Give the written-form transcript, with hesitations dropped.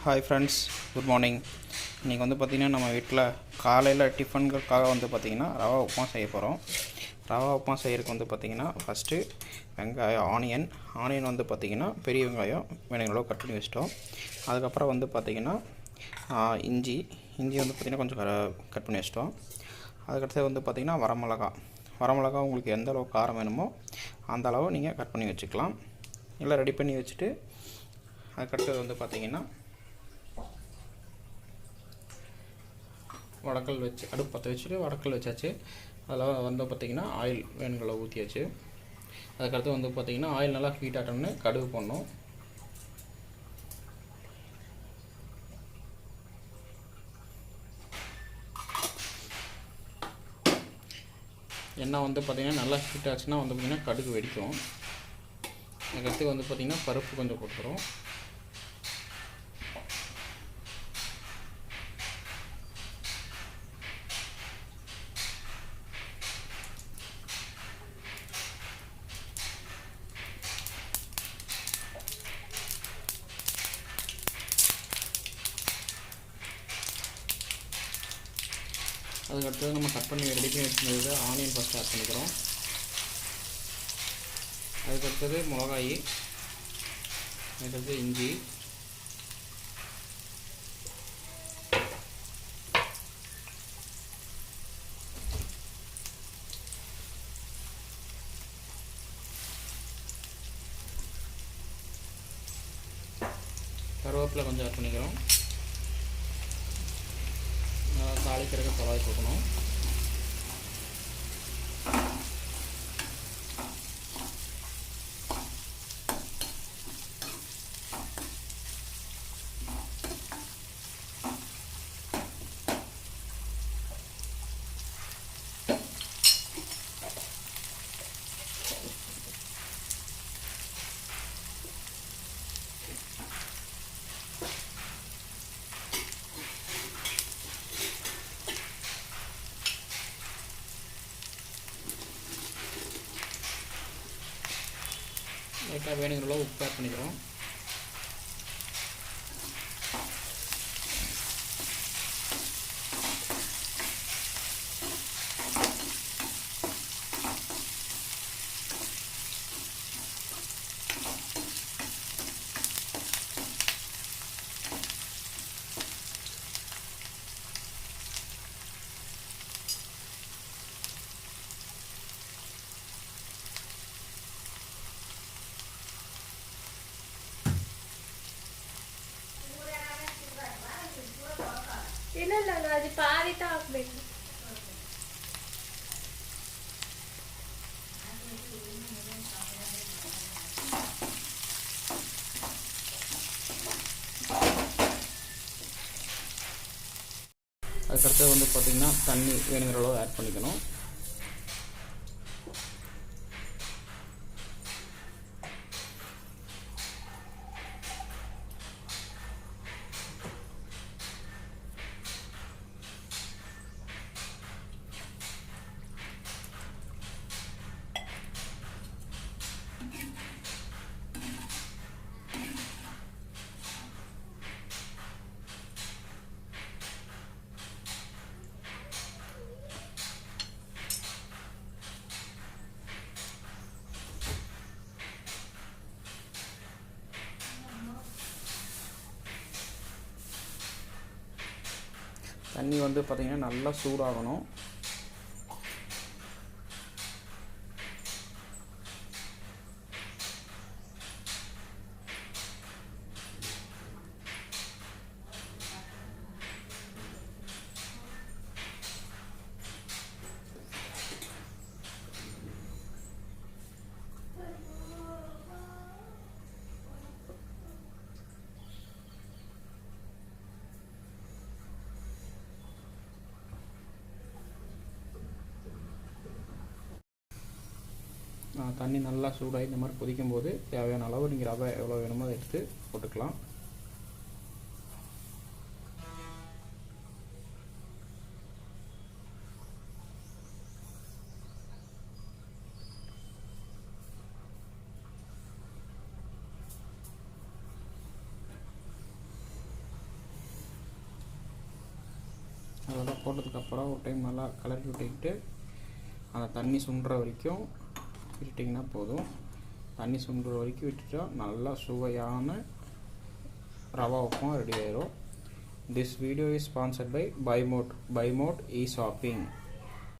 Hi friends, good morning. இன்றைக்கி வந்து பார்த்திங்கன்னா நம்ம வீட்டில் காலையில் டிஃபனுக்காக வந்து பார்த்திங்கன்னா ரவா உப்புமா செய்ய போகிறோம். ரவா உப்புமா செய்கிறதுக்கு வந்து பார்த்திங்கன்னா ஃபஸ்ட்டு வெங்காயம் ஆனியன் வந்து பார்த்திங்கன்னா பெரிய வெங்காயம் வேணுங்களோ கட் பண்ணி வச்சிட்டோம். அதுக்கப்புறம் வந்து பார்த்திங்கன்னா இஞ்சி வந்து பார்த்திங்கன்னா கொஞ்சம் கட் பண்ணி வச்சிட்டோம். அதுக்கடுத்து வந்து பார்த்திங்கன்னா வரமிளகா உங்களுக்கு எந்த அளவு காரம் வேணுமோ அந்த அளவு நீங்கள் கட் பண்ணி வச்சுக்கலாம். எல்லாம் ரெடி பண்ணி வச்சுட்டு அதுக்கடுத்தது வந்து பார்த்திங்கன்னா வடக்கல் வச்சு அடுப்பு பற்ற வச்சுட்டு வடக்கல் வச்சாச்சு. அதில் வந்து பார்த்திங்கன்னா ஆயில் வேணுங்களை ஊற்றியாச்சு. அதுக்கடுத்து வந்து பார்த்திங்கன்னா ஆயில் நல்லா ஹீட் ஆட்டோம்னு கடுகு போடணும். எண்ணெய் வந்து பார்த்திங்கன்னா நல்லா ஹீட் ஆச்சுன்னா வந்து பார்த்திங்கன்னா கடுகு வெடிக்கும். அதுக்கடுத்து வந்து பார்த்திங்கன்னா பருப்பு கொஞ்சம் போட்டுக்கிறோம். அதுக்கடுத்தது நம்ம கட் பண்ணி ரெடி பண்ணி வச்சுருந்தது ஆனியன் ஃபஸ்ட்டு ஆட் பண்ணிக்கிறோம். அதுக்கடுத்தது மிளகாய், அதுக்கடுத்து இஞ்சி, கருவேப்பிலை கொஞ்சம் ஆட் பண்ணிக்கிறோம். தாளிக்கிறதுக்கு தவாய் கொடுக்கணும். லைட்டாக வேணுங்கிற அளவு உப்பு ஆட் பண்ணிக்கிறோம். இல்ல அது பாதி தான் ஆகಬೇಕು. அதுக்கடுத்து வந்து பார்த்திங்கன்னா தண்ணி வேணுங்கிற அளவு ஆட் பண்ணிக்கணும். தண்ணி வந்து பார்த்திங்கன்னா நல்லா சூடாகணும். தண்ணி நல்லா சூடாகி இந்த மாதிரி கொதிக்கும்போது தேவையான அளவு நீங்கள் ரவை எவ்வளோ வேணுமோ அதை எடுத்து போட்டுக்கலாம். போட்டதுக்கப்புறம் ஒரு டைம் நல்லா கலக்கி விட்டுக்கிட்டு அந்த தண்ணி சுண்டுற வரைக்கும் விட்டுட்டிங்கன்னா போதும். தண்ணி சுண்டுற வரைக்கும் விட்டுட்டா நல்லா சுவையான ரவா உப்புமா ரெடி ஆயிரும். This video is sponsored by Buy Mode e-shopping.